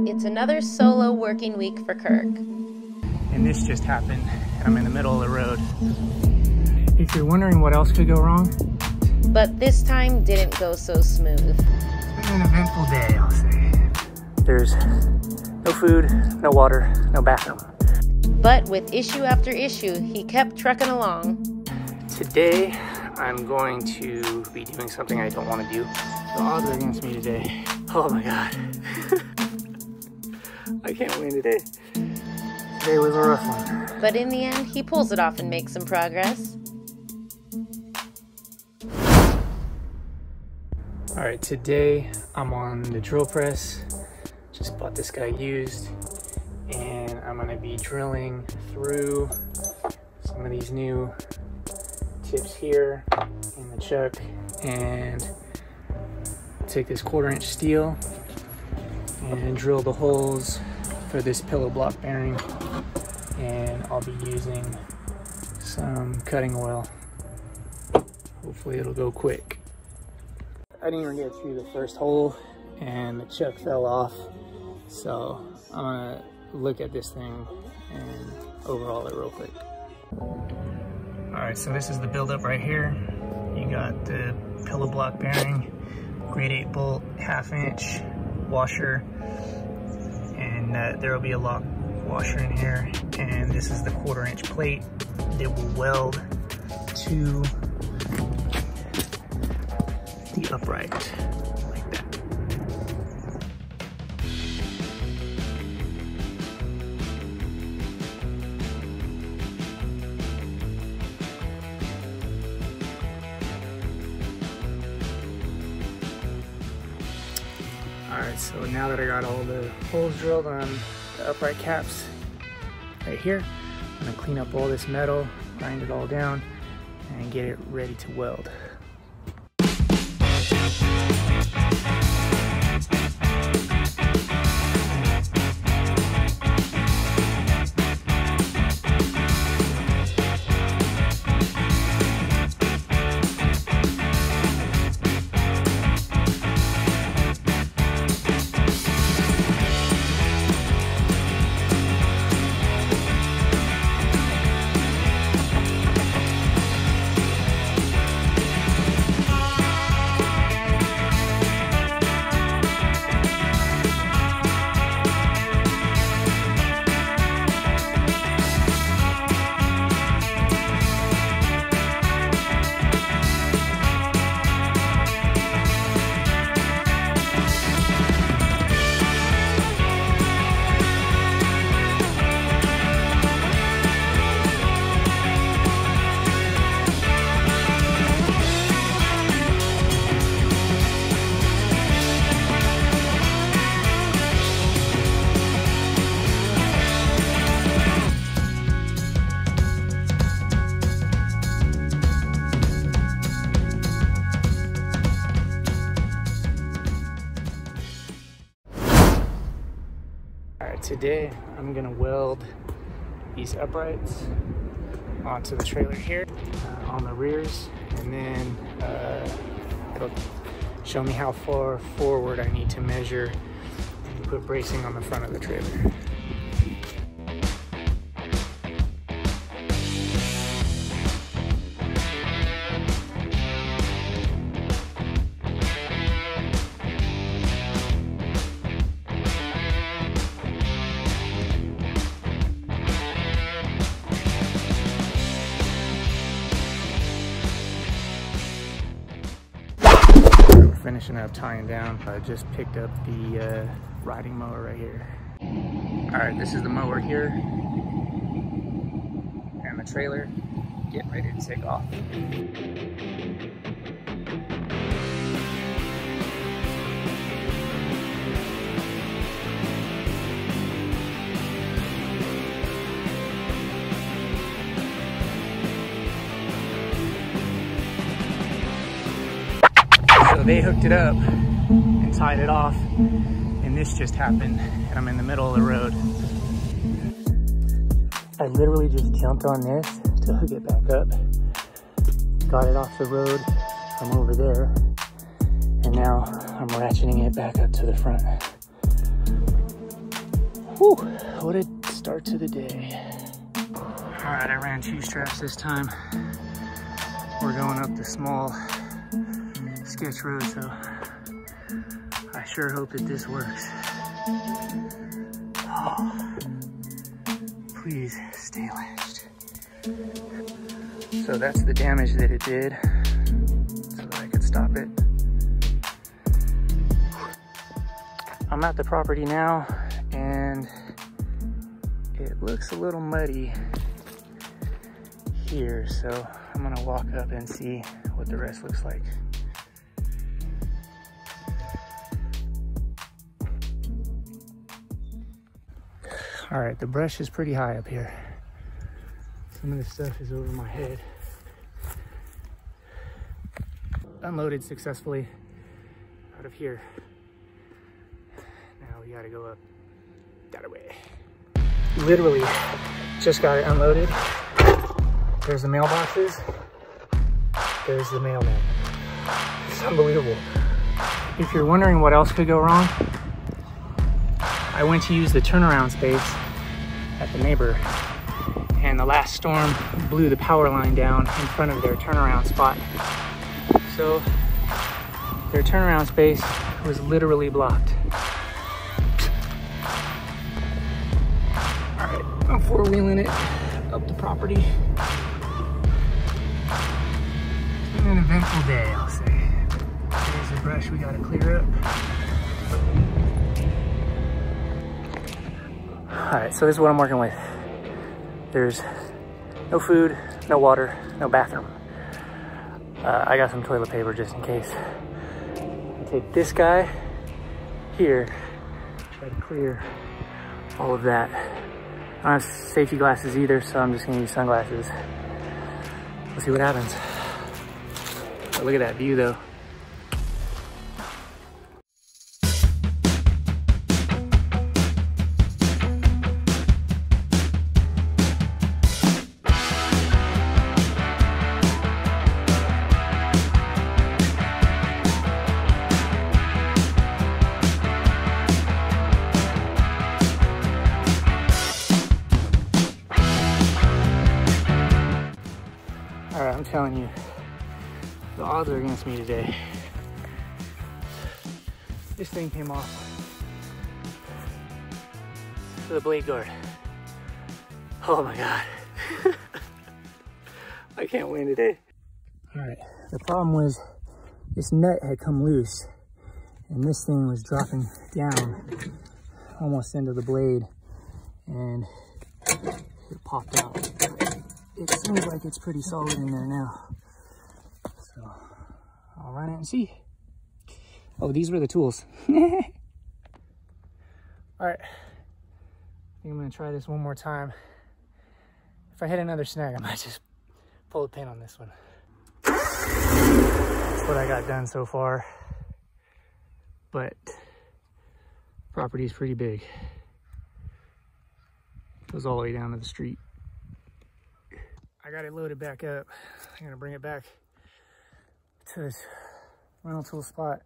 It's another solo working week for Kirk. And this just happened, and I'm in the middle of the road. If you're wondering what else could go wrong, But this time didn't go so smooth. it's been an eventful day, I'll say. There's no food, no water, no bathroom. But with issue after issue, he kept trucking along. Today, I'm going to be doing something I don't want to do. The odds are against me today. Oh my God. I can't win today. Today was a rough one. But in the end, he pulls it off and makes some progress. All right, today I'm on the drill press. Just bought this guy used, and I'm gonna be drilling through some of these new tips here in the chuck and take this 1/4" steel and drill the holes for this pillow block bearing, and I'll be using some cutting oil. Hopefully it'll go quick. I didn't even get through the first hole and the chuck fell off, so I'm gonna look at this thing and overhaul it real quick. Alright, so this is the buildup right here. You got the pillow block bearing, grade 8 bolt, 1/2 inch washer, and there will be a lock washer in here, and this is the 1/4 inch plate that will weld to the upright like that. Alright, so now that I got all the holes drilled on the upright caps right here, I'm gonna clean up all this metal, grind it all down, and get it ready to weld. Today, I'm gonna weld these uprights onto the trailer here on the rears, and then it'll show me how far forward I need to measure and put bracing on the front of the trailer. Finishing up tying down. I just picked up the riding mower right here. Alright, this is the mower here and the trailer getting ready to take off. So they hooked it up and tied it off, and this just happened, and I'm in the middle of the road. I literally just jumped on this to hook it back up, got it off the road from over there, and now I'm ratcheting it back up to the front. Whew, what a start to the day. All right, I ran 2 straps this time. We're going up the small sketch road, so I sure hope that this works. Oh, please stay lashed. So that's the damage that it did, so that I could stop it. I'm at the property now, and it looks a little muddy here, so I'm gonna walk up and see what the rest looks like. All right, the brush is pretty high up here. Some of the stuff is over my head. Unloaded successfully out of here. Now we gotta go up that way. Literally just got it unloaded. There's the mailboxes. There's the mailman. It's unbelievable. If you're wondering what else could go wrong, I went to use the turnaround space at the neighbor, and the last storm blew the power line down in front of their turnaround spot. So their turnaround space was literally blocked. All right, I'm four-wheeling it up the property. It's been an eventful day, I'll say. There's the brush we gotta clear up. All right, so this is what I'm working with. There's no food, no water, no bathroom. I got some toilet paper just in case. I take this guy here, try to clear all of that. I don't have safety glasses either, so I'm just gonna use sunglasses. We'll see what happens. But look at that view though. All right, I'm telling you, the odds are against me today. This thing came off to the blade guard. Oh my God. I can't win today. All right, the problem was this nut had come loose and this thing was dropping down almost into the blade and it popped out. It seems like it's pretty solid in there now. So I'll run it and see. Oh, these were the tools. All right, I think I'm gonna try this one more time. If I hit another snag, I might just pull a pin on this one. That's what I got done so far. But property is pretty big. Goes all the way down to the street. I got it loaded back up. I'm gonna bring it back to this rental tool spot.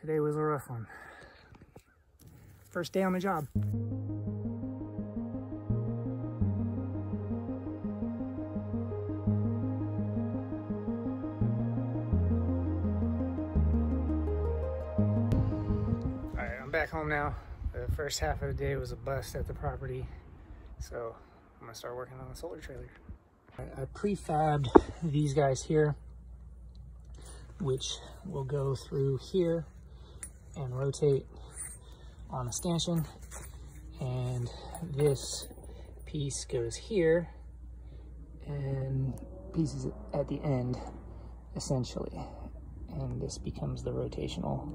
Today was a rough one. First day on the job. All right, I'm back home now. The first half of the day was a bust at the property. So I'm gonna start working on the solar trailer. I prefabbed these guys here, which will go through here and rotate on a stanchion. And this piece goes here and pieces at the end, essentially. And this becomes the rotational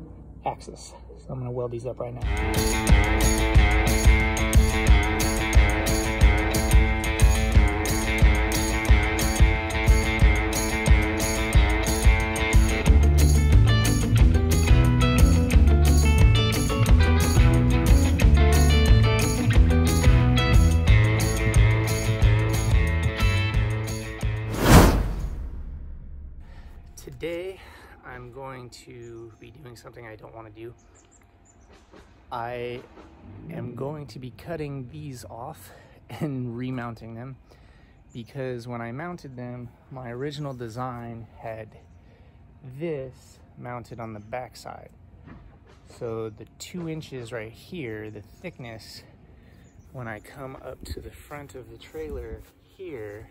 axis. So I'm gonna weld these up right now. Today, I'm going to be doing something I don't want to do. I am going to be cutting these off and remounting them, because when I mounted them, my original design had this mounted on the back side. So the 2 inches right here, the thickness, when I come up to the front of the trailer here,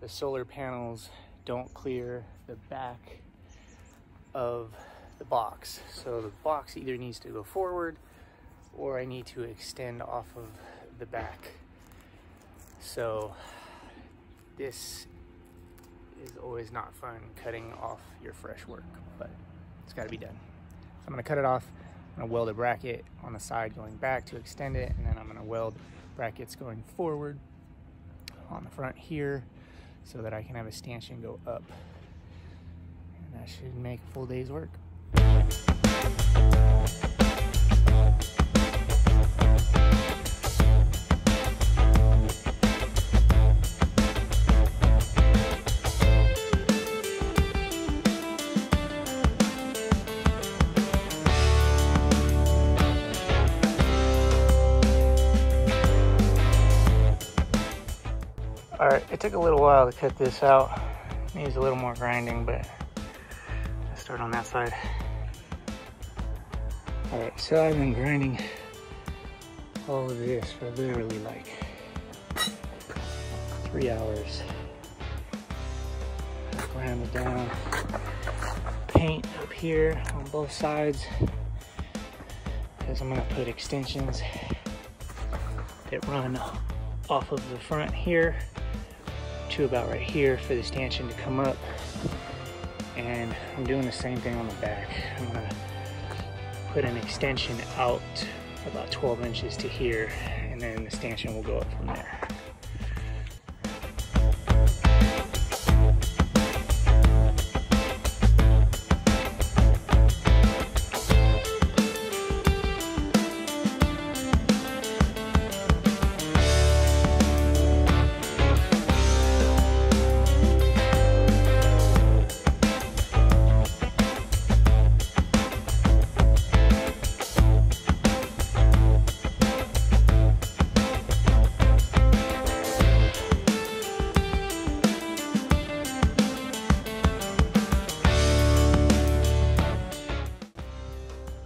the solar panels don't clear the back of the box. So the box either needs to go forward or I need to extend off of the back. So this is always not fun, cutting off your fresh work, but it's got to be done. So I'm going to cut it off. I'm going to weld a bracket on the side going back to extend it, and then I'm going to weld brackets going forward on the front here so that I can have a stanchion go up. And that should make a full day's work. All right, it took a little while to cut this out. Needs a little more grinding, but let's start on that side. All right, so I've been grinding all of this for literally like 3 hours. I ground it down. Paint up here on both sides, because I'm gonna put extensions that run off of the front here to about right here for the stanchion to come up. And I'm doing the same thing on the back. I'm gonna put an extension out about 12 inches to here, and then the stanchion will go up from there.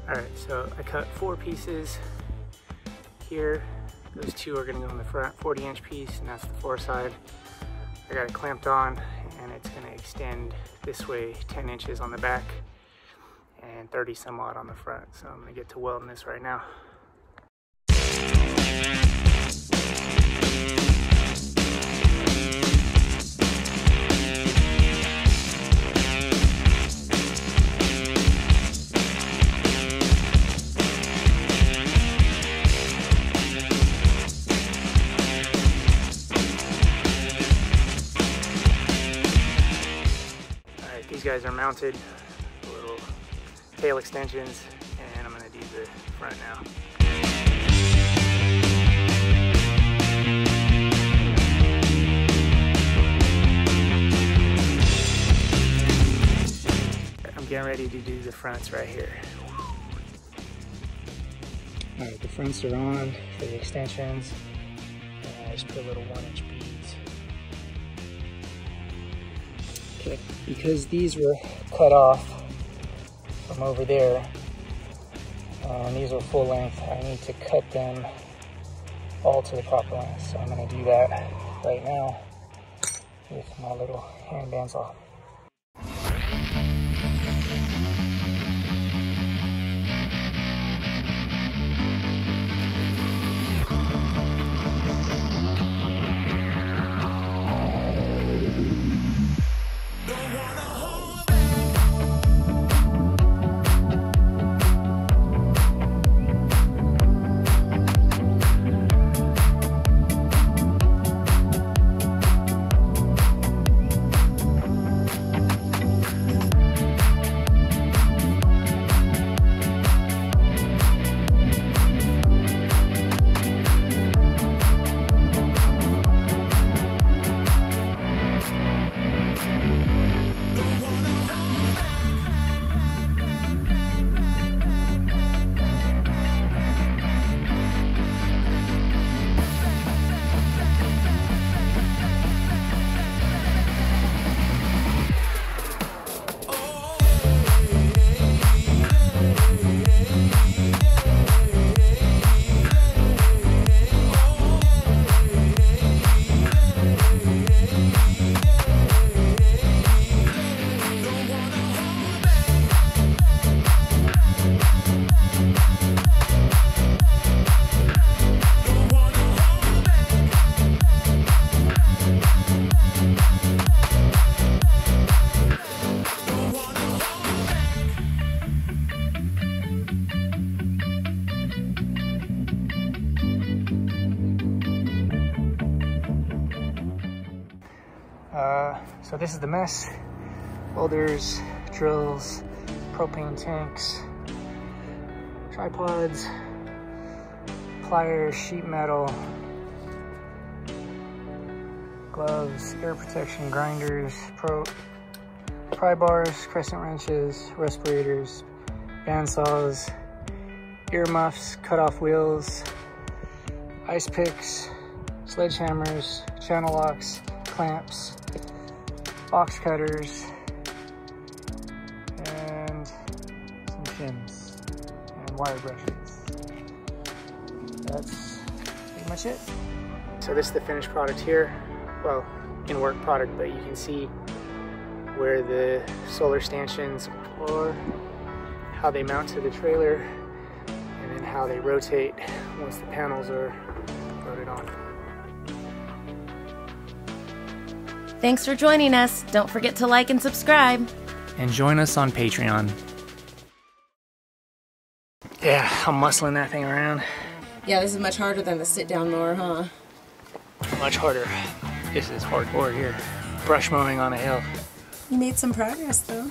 Alright, so I cut 4 pieces here. Those 2 are going to go on the front, 40-inch piece, and that's the floor side. I got it clamped on, and it's going to extend this way 10 inches on the back and 30 some odd on the front. So I'm going to get to welding this right now. These guys are mounted, little tail extensions, and I'm going to do the front now. I'm getting ready to do the fronts right here. Alright, the fronts are on for the extensions, and I just put little 1-inch beads. Okay, because these were cut off from over there, and these are full length, I need to cut them all to the proper length. So I'm going to do that right now with my little hand bandsaw. So this is the mess. Welders, drills, propane tanks, tripods, pliers, sheet metal, gloves, air protection, grinders, pry bars, crescent wrenches, respirators, bandsaws, ear muffs, cut-off wheels, ice picks, sledgehammers, channel locks, clamps, box cutters, and some shims and wire brushes. That's pretty much it. So this is the finished product here. Well, in work product, but you can see where the solar stanchions are, how they mount to the trailer, and then how they rotate once the panels are loaded on. Thanks for joining us. Don't forget to like and subscribe. And join us on Patreon. Yeah, I'm muscling that thing around. Yeah, this is much harder than the sit-down mower, huh? Much harder. This is hardcore here. Brush mowing on a hill. You made some progress, though.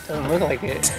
Doesn't look like it.